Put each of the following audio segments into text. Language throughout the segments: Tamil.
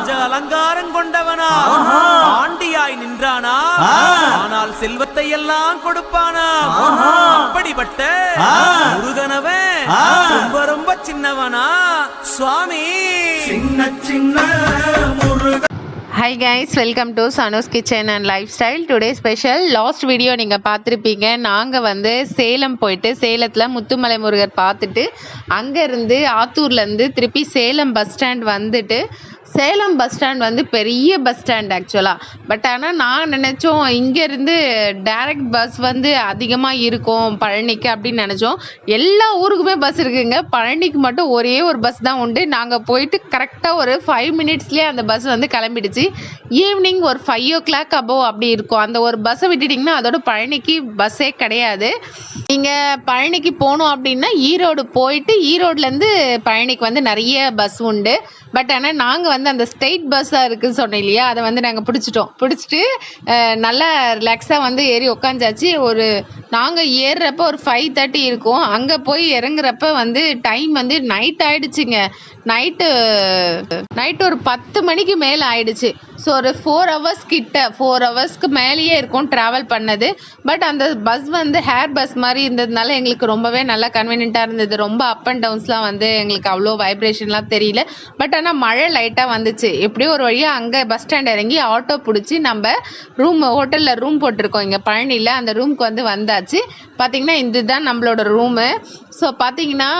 ராஜ அலங்காரம் கொண்டவனா ஆண்டியாய் நின்றானா ஆனால் செல்வத்தை எல்லாம் கொடுப்பானா அப்படிப்பட்ட முருகனவன் ரொம்ப ரொம்ப சின்னவனா சுவாமி சின்ன சின்ன Murugan. Hi guys, welcome to Sano's kitchen and lifestyle. Today special last video நீங்கள் பார்த்துருப்பீங்க. நாங்கள் வந்து சேலம் போயிட்டு சேலத்தில் முத்துமலை முருகர் பார்த்துட்டு அங்கேருந்து ஆத்தூர்லேருந்து திருப்பி சேலம் பஸ் ஸ்டாண்ட் வந்துட்டு, சேலம் பஸ் ஸ்டாண்ட் வந்து பெரிய பஸ் ஸ்டாண்ட் ஆக்சுவலாக. பட் ஆனால் நான் நினச்சோம் இங்கேருந்து டைரக்ட் பஸ் வந்து அதிகமாக இருக்கும் பழனிக்கு அப்படின்னு நினச்சோம். எல்லா ஊருக்குமே பஸ் இருக்குங்க, பழனிக்கு மட்டும் ஒரே ஒரு பஸ் தான் உண்டு. நாங்கள் போயிட்டு கரெக்டாக ஒரு 5 மினிட்ஸ்லேயே அந்த பஸ் வந்து கிளம்பிடுச்சு. ஈவினிங் ஒரு 5 o'clock அபோவ் அப்படி இருக்கும். அந்த ஒரு பஸ்ஸை விட்டுட்டிங்கன்னா அதோட பழனிக்கு பஸ்ஸே கிடையாது. நீங்கள் பழனிக்கு போகணும் அப்படின்னா ஈரோடு போயிட்டு ஈரோடுலேருந்து பழனிக்கு வந்து நிறைய பஸ் உண்டு. பட் ஆனால் நாங்கள் வந்து அந்த ஸ்டேட் பஸ்ஸாக இருக்குதுன்னு சொன்னோம் இல்லையா, அதை வந்து நாங்கள் பிடிச்சிட்டு நல்லா ரிலாக்ஸாக வந்து ஏறி உக்காந்தாச்சு. நாங்கள் ஏறுறப்ப ஒரு 5:30 இருக்கும். அங்கே போய் இறங்குறப்ப வந்து டைம் வந்து நைட் ஆகிடுச்சிங்க. நைட்டு ஒரு 10 மணிக்கு மேலே ஆயிடுச்சு. ஸோ ஒரு 4 hours கிட்ட 4 ஹவர்ஸ்க்கு மேலேயே இருக்கும் ட்ராவல் பண்ணது. பட் அந்த பஸ் வந்து ஹேர் பஸ் மாதிரி இருந்ததுனால எங்களுக்கு ரொம்பவே நல்லா கன்வீனியண்ட்டாக இருந்தது. ரொம்ப அப் அண்ட் டவுன்ஸ்லாம் வந்து எங்களுக்கு அவ்வளோ வைப்ரேஷன்லாம் தெரியல. பட் ஆனால் மழை லைட்டாக வந்துச்சு. எப்படியோ ஒரு வழியாக அங்கே பஸ் ஸ்டாண்ட் இறங்கி ஆட்டோ பிடிச்சி நம்ம ஹோட்டலில் ரூம் போட்டிருக்கோம் இங்கே பழனியில். அந்த ரூமுக்கு வந்து வந்தாச்சு. பார்த்திங்கன்னா இதுதான் நம்மளோட ரூமு. ஸோ பார்த்தீங்கன்னா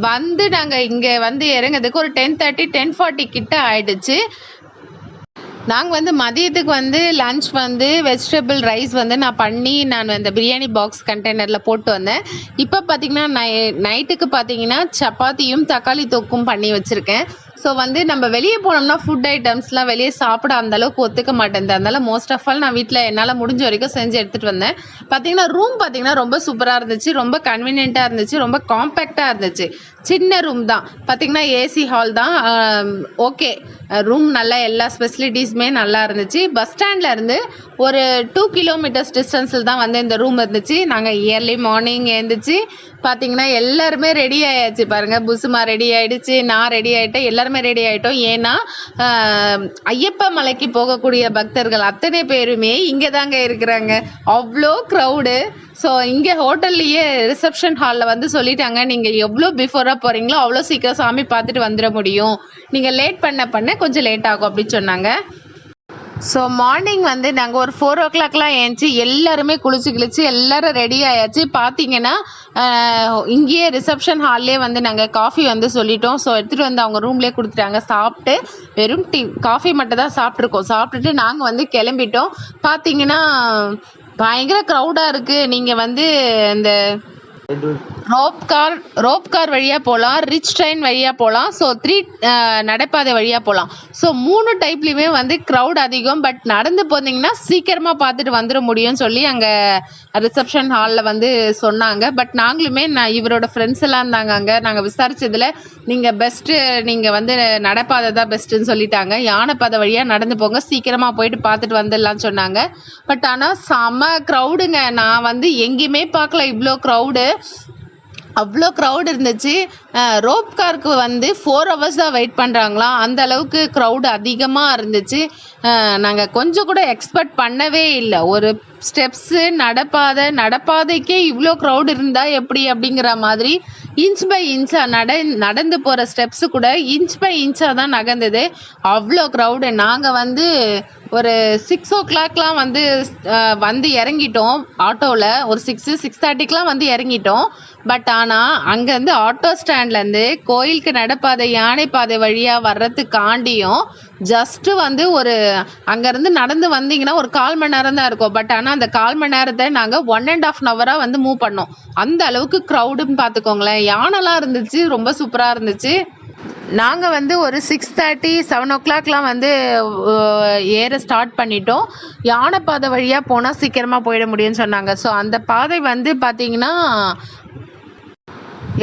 வந்து நாங்கள் இங்கே வந்து இறங்கிறதுக்கு ஒரு 10:30 10:40 கிட்ட ஆயிடுச்சு. நாங்கள் வந்து மதியத்துக்கு வந்து லன்ச் வந்து வெஜிடபிள் ரைஸ் வந்து நான் அந்த பிரியாணி பாக்ஸ் கண்டெய்னரில் போட்டு வந்தேன். இப்போ பார்த்தீங்கன்னா நைட்டுக்கு பார்த்தீங்கன்னா சப்பாத்தியும் தக்காளி தொக்கும் பண்ணி வச்சுருக்கேன். ஸோ வந்து நம்ம வெளியே போனோம்னா ஃபுட் ஐட்டம்ஸ்லாம் வெளியே சாப்பிட அந்தளவுக்கு ஒத்துக்க மாட்டேன். அதனால் மோஸ்ட் ஆஃப் ஆல் நான் வீட்டில் என்னால் முடிஞ்ச வரைக்கும் செஞ்சு எடுத்துகிட்டு வந்தேன். பார்த்தீங்கன்னா ரூம் பார்த்தீங்கன்னா ரொம்ப சூப்பராக இருந்துச்சு, ரொம்ப கன்வீனியண்ட்டாக இருந்துச்சு, ரொம்ப காம்பேக்டாக இருந்துச்சு. சின்ன ரூம் தான், பார்த்தீங்கன்னா ஏசி ஹால் தான். ஓகே, ரூம் நல்லா எல்லா ஃபெசிலிட்டிஸுமே நல்லா இருந்துச்சு. பஸ் ஸ்டாண்டில் இருந்து ஒரு 2 kilometers டிஸ்டன்ஸில் தான் வந்து இந்த ரூம் இருந்துச்சு. நாங்கள் இயர்லி மார்னிங் எழுந்திரிச்சு பார்த்தீங்கன்னா எல்லாருமே ரெடி ஆயாச்சு. பாருங்கள், புசுமா ரெடி ஆகிடுச்சு, நான் ரெடி ஆகிட்டேன், எல்லாருமே ரெடி ஆகிட்டோம். ஏன்னா ஐயப்பா மலைக்கு போகக்கூடிய பக்தர்கள் அத்தனை பேருமே இங்கே தாங்க இருக்கிறாங்க. அவ்வளோ க்ரௌடு. ஸோ இங்கே ஹோட்டல்லையே ரிசப்ஷன் ஹாலில் வந்து சொல்லிட்டாங்க, நீங்கள் எவ்வளோ பிஃபோராக போகிறீங்களோ அவ்வளோ சீக்கிரம் சாமி பார்த்துட்டு வந்துட முடியும், நீங்கள் லேட் பண்ண கொஞ்சம் லேட் ஆகும் அப்படின்னு சொன்னாங்க. ஸோ மார்னிங் வந்து நாங்கள் ஒரு 4 o'clockலாம் ஏஞ்சி எல்லாருமே குளிச்சு எல்லோரும் ரெடி ஆயாச்சு. பார்த்தீங்கன்னா இங்கேயே ரிசப்ஷன் ஹால்லே வந்து நாங்கள் காஃபி வந்து சொல்லிட்டோம். ஸோ எடுத்துகிட்டு வந்து அவங்க ரூம்லேயே கொடுத்துட்டாங்க. சாப்பிட்டு வெறும் காஃபி மட்டும் தான் சாப்பிட்டுட்டு நாங்கள் வந்து கிளம்பிட்டோம். பார்த்தீங்கன்னா பயங்கர க்ரௌடாக இருக்குது. நீங்கள் வந்து இந்த ரோப் கார் வழியாக போகலாம், ரிச் ட்ரெயின் வழியாக போகலாம், ஸோ 3 நடைபாதை வழியாக போகலாம். ஸோ 3 டைப்லேயுமே வந்து க்ரௌட் அதிகம். பட் நடந்து போனீங்கன்னா சீக்கிரமாக பார்த்துட்டு வந்துட முடியும்னு சொல்லி அங்கே ரிசப்ஷன் ஹாலில் வந்து சொன்னாங்க. பட் நாங்களுமே இவரோட ஃப்ரெண்ட்ஸ் எல்லாம் இருந்தாங்க அங்கே. நாங்கள் விசாரித்ததில் நீங்கள் வந்து நடைபாதை தான் பெஸ்ட்டுன்னு சொல்லிட்டாங்க. யானைப்பாதை வழியாக நடந்து போங்க, சீக்கிரமாக போயிட்டு பார்த்துட்டு வந்துடலான்னு சொன்னாங்க. பட் ஆனால் செம்ம க்ரௌடுங்க. நான் வந்து எங்கேயுமே பார்க்கல இவ்வளோ க்ரௌடு. அவ்வளோ க்ரௌட் இருந்துச்சு. ரோப் காருக்கு வந்து 4 hours தான் வெயிட் பண்ணுறாங்களாம், அந்த அளவுக்கு க்ரௌடு அதிகமாக இருந்துச்சு. நாங்கள் கொஞ்சம் கூட எக்ஸ்பெக்ட் பண்ணவே இல்லை. ஒரு ஸ்டெப்ஸு நடப்பாதைக்கே இவ்வளோ க்ரௌட் இருந்தால் எப்படி அப்படிங்கிற மாதிரி இன்ச் பை இன்ச்சாக நடந்து போகிற ஸ்டெப்ஸு கூட இன்ச் பை இன்ச்சாக தான் நகர்ந்தது. அவ்வளோ க்ரௌடு. நாங்கள் வந்து ஒரு 6 o'clockலாம் வந்து இறங்கிட்டோம் ஆட்டோவில். ஒரு 6:30க்கெலாம் வந்து இறங்கிட்டோம். பட் ஆனால் அங்கேருந்து ஆட்டோ ஸ்டாண்ட்லேருந்து கோயிலுக்கு நடப்பாதை யானைப்பாதை வழியாக வர்றதுக்காண்டியும் ஜஸ்ட்டு வந்து அங்கேருந்து நடந்து வந்தீங்கன்னா ஒரு 1/4 மணி நேரம் தான் இருக்கும். பட் ஆனால் அந்த 1/4 மணி நேரத்தை நாங்கள் 1.5 hour வந்து மூவ் பண்ணோம். அந்த அளவுக்கு க்ரௌடுன்னு பார்த்துக்கோங்களேன். யானைலாம் இருந்துச்சு, ரொம்ப சூப்பராக இருந்துச்சு. நாங்கள் வந்து ஒரு 6:30 7 o'clockலாம் வந்து ஏற ஸ்டார்ட் பண்ணிட்டோம். யானைப்பாதை வழியாக போனால் சீக்கிரமாக போயிட முடியும்னு சொன்னாங்க. ஸோ அந்த பாதை வந்து பார்த்திங்கன்னா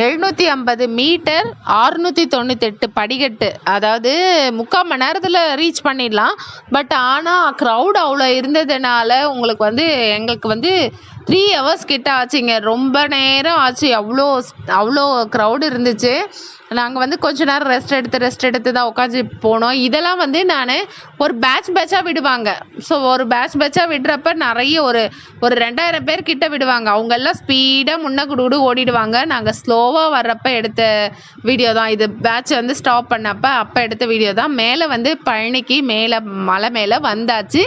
750 மீட்டர் 698 படிக்கட்டு. அதாவது 3/4 மணி நேரத்தில் ரீச் பண்ணிடலாம். பட் ஆனால் க்ரௌட் அவ்வளோ இருந்ததுனால எங்களுக்கு வந்து 3 hours கிட்ட ஆச்சுங்க. ரொம்ப நேரம் ஆச்சு. அவ்வளோ க்ரௌடு இருந்துச்சு. நாங்கள் வந்து கொஞ்ச நேரம் ரெஸ்ட் எடுத்து தான் உட்காந்து போனோம். இதெல்லாம் வந்து நான் ஒரு பேட்சாக விடுவாங்க. ஸோ ஒரு பேட்சாக விடுறப்ப நிறைய ஒரு 2000 பேர் கிட்ட விடுவாங்க. அவங்க எல்லாம் ஸ்பீடாக முன்ன ஓடிடுவாங்க. நாங்கள் ஸ்லோவாக வர்றப்ப எடுத்த வீடியோ தான் இது. பேட்ச் வந்து ஸ்டாப் அப்போ எடுத்த வீடியோ தான். மேலே வந்து பழனிக்கு மலை மேலே வந்தாச்சு.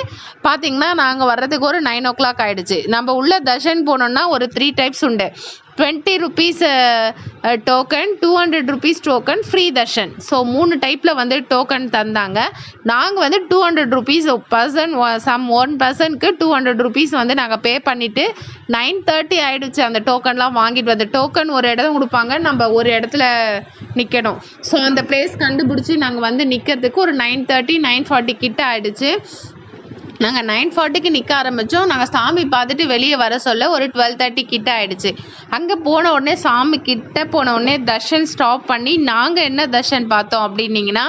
பார்த்தீங்கன்னா நாங்கள் வர்றதுக்கு ஒரு 9 o'clock ஆகிடுச்சு. நம்ம உள்ள தர்ஷன் போனோம்னா ஒரு 3 types உண்டு. 20 rupees token, 200 rupees token, free Darshan. So 3 டைப்பில் வந்து டோக்கன் தந்தாங்க. நாங்கள் வந்து 200 rupees ஒன் பர்சனுக்கு 200 rupees வந்து நாங்கள் பே பண்ணிவிட்டு 9:30 ஆகிடுச்சு. அந்த டோக்கன்லாம் வாங்கிட்டு வந்து டோக்கன் ஒரு இடம் கொடுப்பாங்க, நம்ம ஒரு இடத்துல நிற்கணும். ஸோ அந்த பிளேஸ் கண்டுபிடிச்சி நாங்கள் வந்து நிற்கிறதுக்கு ஒரு 9:30 9:40 கிட்ட ஆகிடுச்சு. நாங்கள் 9:40க்கு நிற்க ஆரம்பித்தோம். நாங்கள் சாமி பார்த்துட்டு வெளியே வர சொல்ல ஒரு 12:30 கிட்ட ஆகிடுச்சு. அங்கே போன உடனே சாமி கிட்ட போன உடனே தர்ஷன் ஸ்டாப் பண்ணி நாங்கள் என்ன தர்ஷன் பார்த்தோம் அப்படின்னீங்கன்னா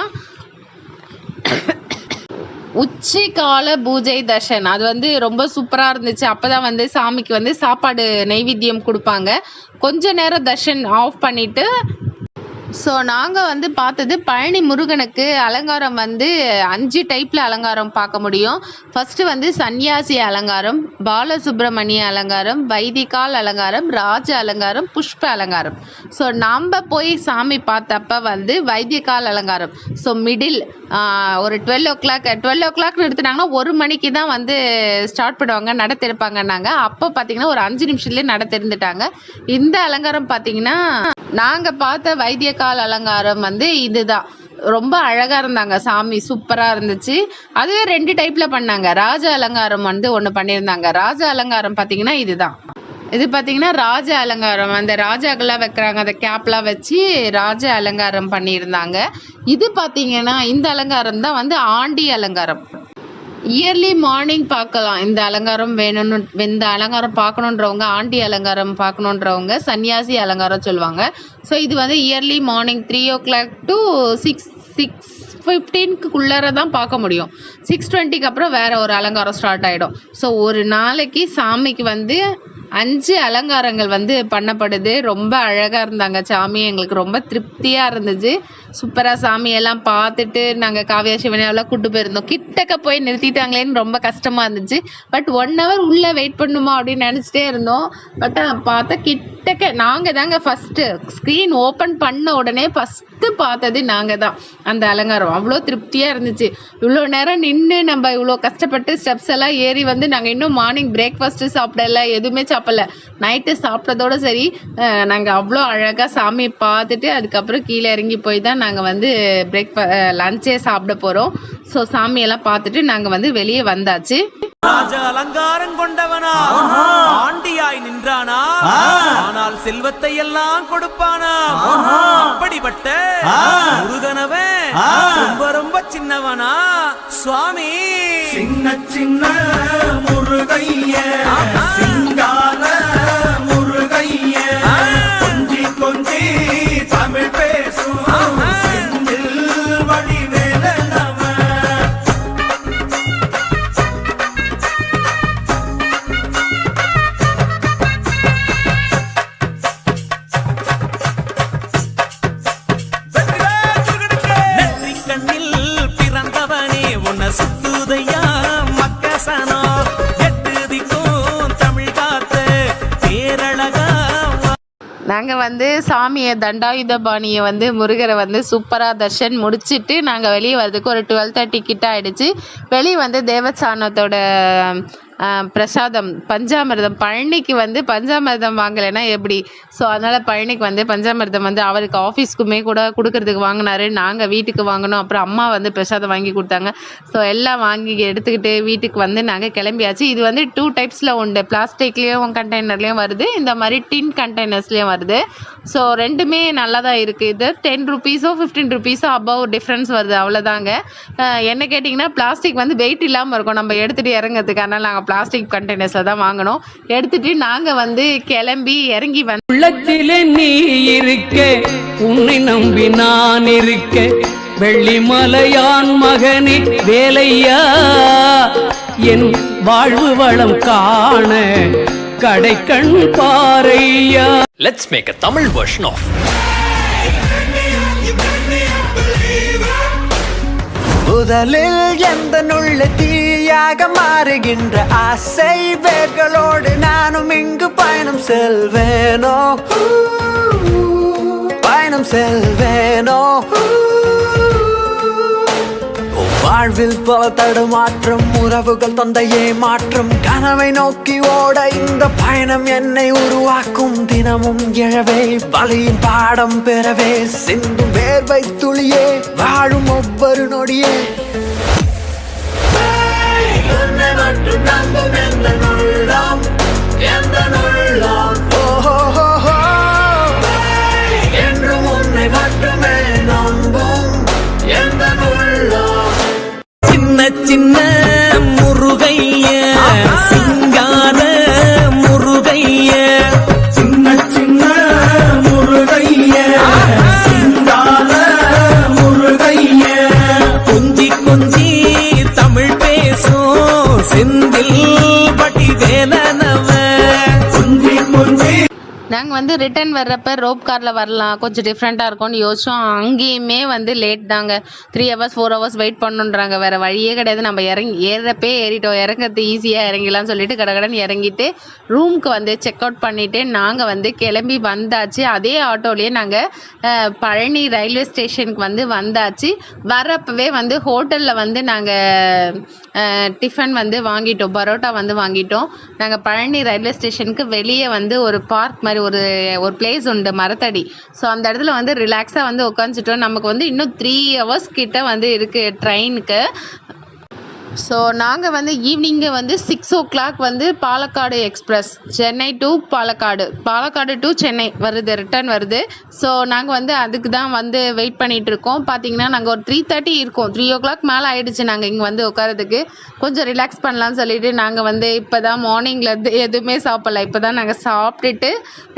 உச்சி கால பூஜை தர்ஷன். அது வந்து ரொம்ப சூப்பராக இருந்துச்சு. அப்போ தான் வந்து சாமிக்கு வந்து சாப்பாடு நைவேத்தியம் கொடுப்பாங்க. கொஞ்ச நேரம் தர்ஷன் ஆஃப் பண்ணிவிட்டு ஸோ நாங்கள் வந்து பார்த்தது பழனி முருகனுக்கு அலங்காரம் வந்து 5 டைப்பில் அலங்காரம் பார்க்க முடியும். ஃபஸ்ட்டு வந்து சன்னியாசி அலங்காரம், பாலசுப்ரமணிய அலங்காரம், வைதிகால் அலங்காரம், ராஜ அலங்காரம், புஷ்ப அலங்காரம். ஸோ நம்ம போய் சாமி பார்த்தப்ப வந்து வைதிகால் அலங்காரம். ஸோ மிடில் ஒரு 12 o'clock நிறுத்தினாங்கன்னா 1 மணிக்கு தான் வந்து ஸ்டார்ட் பண்ணுவாங்க, நட திறப்பாங்கன்னாங்க. அப்போ பார்த்தீங்கன்னா ஒரு 5 நிமிஷத்துலேயே நட திறந்துட்டாங்க. இந்த அலங்காரம் பார்த்தீங்கன்னா நாங்கள் பார்த்த வைத்தியகால் அலங்காரம் வந்து இதுதான். ரொம்ப அழகாக இருந்தாங்க சாமி, சூப்பராக இருந்துச்சு. அதுவே 2 டைப்பில் பண்ணாங்க. ராஜ அலங்காரம் வந்து ஒன்று பண்ணியிருந்தாங்க. ராஜ அலங்காரம் பார்த்தீங்கன்னா இதுதான். இது பார்த்தீங்கன்னா ராஜ அலங்காரம், அந்த ராஜாக்கெல்லாம் வைக்கிறாங்க, அந்த கேப்லாம் வச்சு ராஜ அலங்காரம் பண்ணியிருந்தாங்க. இது பார்த்தீங்கன்னா இந்த அலங்காரம் தான் வந்து ஆண்டி அலங்காரம். இயர்லி மார்னிங் பார்க்கலாம். இந்த அலங்காரம் வேணும்னு, இந்த அலங்காரம் பார்க்கணுன்றவங்க, ஆண்டி அலங்காரம் பார்க்கணுன்றவங்க சன்னியாசி அலங்காரம் சொல்லுவாங்க. ஸோ இது வந்து இயர்லி மார்னிங் 3 o'clock to 6:15 தான் பார்க்க முடியும். 6:20 அப்புறம் வேற ஒரு அலங்காரம் ஸ்டார்ட் ஆகிடும். ஸோ ஒரு நாளைக்கு சாமிக்கு வந்து 5 அலங்காரங்கள் வந்து பண்ணப்படுது. ரொம்ப அழகாக இருந்தாங்க சாமி, எங்களுக்கு ரொம்ப திருப்தியாக இருந்துச்சு. சூப்பராக சாமியெல்லாம் பார்த்துட்டு நாங்கள் காவியா சிவனையெல்லாம் கூட்டு போயிருந்தோம். கிட்டக்க போய் நிறுத்திட்டாங்களேன்னு ரொம்ப கஷ்டமாக இருந்துச்சு. பட் 1 hour உள்ளே வெயிட் பண்ணுமா அப்படின்னு நினச்சிட்டே இருந்தோம். பட் பார்த்தா கிட்டக்க நாங்கள் தாங்க ஃபஸ்ட்டு ஸ்க்ரீன் ஓப்பன் பண்ண உடனே ஃபஸ்ட்டு பார்த்தது நாங்கள் தான் அந்த அலங்காரம். அவ்வளோ திருப்தியாக இருந்துச்சு. இவ்வளோ நேரம் நின்று நம்ம இவ்வளோ கஷ்டப்பட்டு ஸ்டெப்ஸ் எல்லாம் ஏறி வந்து நாங்கள் இன்னும் மார்னிங் பிரேக்ஃபாஸ்ட்டு சாப்பிடல, எதுவுமே சாப்பிடல. நைட்டு சாப்பிட்டதோடு சரி. நாங்கள் அவ்வளோ அழகாக சாமியை பார்த்துட்டு அதுக்கப்புறம் கீழே இறங்கி போய் தான் நாங்கள் வந்து லஞ்சே சாப்பிட போகிறோம். ஸோ சாமியெல்லாம் பார்த்துட்டு நாங்கள் வந்து வெளியே வந்தாச்சு. ராஜ அலங்காரம் கொண்டவனா, ஆண்டியாய் நின்றானா, ஆனால் செல்வத்தை எல்லாம் கொடுப்பானா. அப்படிப்பட்ட முருகனவன் ரொம்ப ரொம்ப சின்னவனா சுவாமி. சின்ன சின்ன முருகைய, சிங்கார முருகைய, கொஞ்சி கொஞ்சி தமிழ் பேசும் செந்தில் வடிவேலனவன். நெற்றி கண்ணில் பிறந்தவனே உன்னை சுத்துதையா மக்கசனோ. நாங்கள் வந்து சாமியை தண்டாயுதபாணியை வந்து முருகரை வந்து சூப்பராக தர்ஷன் முடிச்சுட்டு நாங்கள் வெளியே வர்றதுக்கு ஒரு 12:30 கிட்ட ஆகிடுச்சு. வெளியே வந்து தேவஸ்தானத்தோட பிரசாதம் பஞ்சாமிர்தம், பழனிக்கு வந்து பஞ்சாமிர்தம் வாங்கலைன்னா எப்படி? ஸோ அதனால் பழனிக்கு வந்து பஞ்சாமிர்தம் வந்து அவருக்கு ஆஃபீஸ்க்குமே கூட கொடுக்கறதுக்கு வாங்கினாரு. நாங்கள் வீட்டுக்கு வாங்கினோம். அப்புறம் அம்மா வந்து பிரசாதம் வாங்கி கொடுத்தாங்க. ஸோ எல்லாம் வாங்கி எடுத்துக்கிட்டு வீட்டுக்கு வந்து நாங்கள் கிளம்பியாச்சு. இது வந்து 2 டைப்ஸில் உண்டு. பிளாஸ்டிக்லேயும் கண்டெய்னர்லேயும் வருது, இந்த மாதிரி டின் கண்டெய்னர்ஸ்லேயும் வருது. ஸோ ரெண்டுமே நல்லா தான் இருக்குது. இது 10 rupees 15 rupees அபவ் டிஃப்ரென்ஸ் வருது, அவ்வளோதாங்க. என்ன கேட்டிங்கன்னா பிளாஸ்டிக் வந்து வெயிட் இல்லாமல் இருக்கும் நம்ம எடுத்துகிட்டு இறங்கிறதுக்கு. அதனால் நாங்கள் பிளாஸ்டிக் கண்டெய்னர்ஸில் தான் வாங்கினோம். எடுத்துகிட்டு நாங்கள் வந்து கிளம்பி இறங்கி வந்து உள்ளத்திலே நீ இருக்க, உன்னை நம்பி நான் இருக்க, வெள்ளிமலையான் மகனே வேலையா, என் வாழ்வு வளம் காண கடைக்கண் பாரையா. Let's make a Tamil version of முதலில் எந்த நுள்ள தீயாக மாறுகின்ற ஆசை வேர்களோடு நானும் இங்கு பயணம் செல்வேனோ, பயணம் செல்வேனோ. வாழ்வில் பல தடுமாற்றம், உறவுகள் தொந்தையே மாற்றம், கனவை நோக்கி ஓட இந்த பயணம் என்னை உருவாக்கும். தினமும் எழவே வலியின் பாடம் பெறவே சிந்தும் வேர்வை துளியே வாழும் ஒவ்வொரு நொடியே. உன்னை மட்டும் நம்பும் எந்த உள்ளம், எந்த உள்ளம், ஓஹோ, என்றும் உன்னை மட்டுமே நம்பும் எந்த உள்ளம். சின்ன சின்ன முருகைய சிங்கார முருகைய, சின்ன சின்ன முருகைய சிங்கார முருகைய, கொஞ்சி கொஞ்சி தமிழ் பேசும் செந்தில் பட்டி வேலனவ. கொஞ்சி கொஞ்சி நாங்கள் வந்து ரிட்டர்ன் வர்றப்ப ரோப் காரில் வரலாம், கொஞ்சம் டிஃப்ரெண்ட்டாக இருக்கும்னு யோசிச்சோம். அங்கேயுமே வந்து லேட் தாங்க, 3 hours 4 hours வெயிட் பண்ணுன்றாங்க. வேறு வழியே கிடையாது. நம்ம ஏறப்பே ஏறிட்டோம், இறங்கிறது ஈஸியாக இறங்கிடலாம்னு சொல்லிட்டு கடகடன்னு இறங்கிட்டு ரூமுக்கு வந்து செக் அவுட் பண்ணிவிட்டு நாங்கள் வந்து கிளம்பி வந்தாச்சு. அதே ஆட்டோலேயே நாங்கள் பழனி ரயில்வே ஸ்டேஷனுக்கு வந்து வந்தாச்சு. வரப்பவே வந்து ஹோட்டலில் வந்து நாங்கள் டிஃபன் வந்து வாங்கிட்டோம், பரோட்டா வந்து வாங்கிட்டோம். நாங்கள் பழனி ரயில்வே ஸ்டேஷனுக்கு வெளியே வந்து ஒரு பார்க் மாதிரி ஒரு பிளேஸ் உண்டு, மரத்தடி. ஸோ அந்த இடத்துல வந்து ரிலாக்ஸாக வந்து உட்காந்துட்டோம். நமக்கு வந்து இன்னும் 3 hours கிட்ட வந்து இருக்குது ட்ரெயினுக்கு. ஸோ நாங்கள் வந்து ஈவினிங்கு வந்து 6 o'clock வந்து Palakkad express, Chennai to Palakkad to Chennai வருது, ரிட்டர்ன் வருது. ஸோ நாங்கள் வந்து அதுக்கு தான் வந்து வெயிட் பண்ணிகிட்டு இருக்கோம். பார்த்தீங்கன்னா நாங்கள் ஒரு 3:30 இருக்கோம், 3 o'clock மேலே ஆகிடுச்சு நாங்கள் இங்கே வந்து உட்காரதுக்கு. கொஞ்சம் ரிலாக்ஸ் பண்ணலான்னு சொல்லிட்டு நாங்கள் வந்து இப்போ தான் மார்னிங்கில் எதுவுமே சாப்பிடல, இப்போ தான் நாங்கள் சாப்பிட்டுட்டு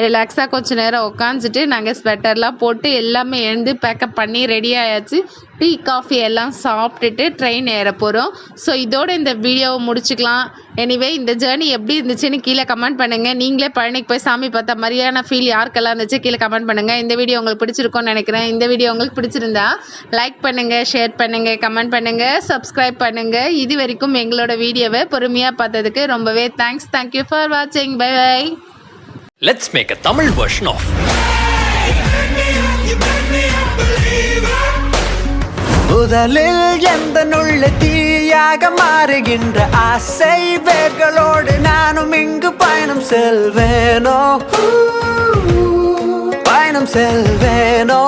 ரிலாக்ஸாக கொஞ்சம் நேரம் உட்காந்துட்டு நாங்கள் ஸ்வெட்டர்லாம் போட்டு எல்லாமே எழுந்து பேக்கப் பண்ணி ரெடி ஆயாச்சு. டீ காஃபி எல்லாம் சாப்பிட்டுட்டு ட்ரெயின் ஏற போகிறோம். ஸோ இதோட இந்த வீடியோவை முடிச்சுக்கலாம். எனிவே இந்த ஜேர்னி எப்படி இருந்துச்சுன்னு கீழே கமெண்ட் பண்ணுங்கள். நீங்களே பழனிக்கு போய் சாமி பார்த்த மாதிரியான ஃபீல் யாருக்கெல்லாம் இருந்துச்சு கீழே கமெண்ட் பண்ணுங்கள். இந்த வீடியோ உங்களுக்கு பிடிச்சிருக்கும்னு நினைக்கிறேன். இந்த வீடியோ உங்களுக்கு பிடிச்சிருந்தா லைக் பண்ணுங்கள், ஷேர் பண்ணுங்கள், கமெண்ட் பண்ணுங்கள், சப்ஸ்கிரைப் பண்ணுங்கள். இது வரைக்கும் எங்களோட வீடியோவை பொறுமையாக பார்த்ததுக்கு ரொம்பவே தேங்க்ஸ். தேங்க்யூ ஃபார் வாட்சிங். Bye bye. Let's make a Tamil version of முதலில் எந்த நுள்ள தீயாக மாறுகின்ற ஆசை வேர்களோடு நானும் இங்கு பயணம் செல்வேனோ, பயணம் செல்வேனோ.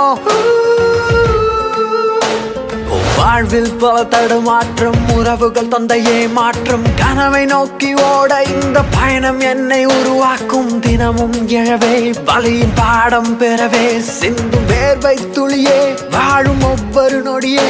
வாழ்வில் பல தடுமாற்றம், உறவுகள் தொந்தையே மாற்றம், கனவை நோக்கி ஓட இந்த பயணம் என்னை உருவாக்கும். தினமும் எழவே வலியின் பாடம் பெறவே சிந்தும் வேர்வை துளியே வாழும் ஒவ்வொரு நொடியே.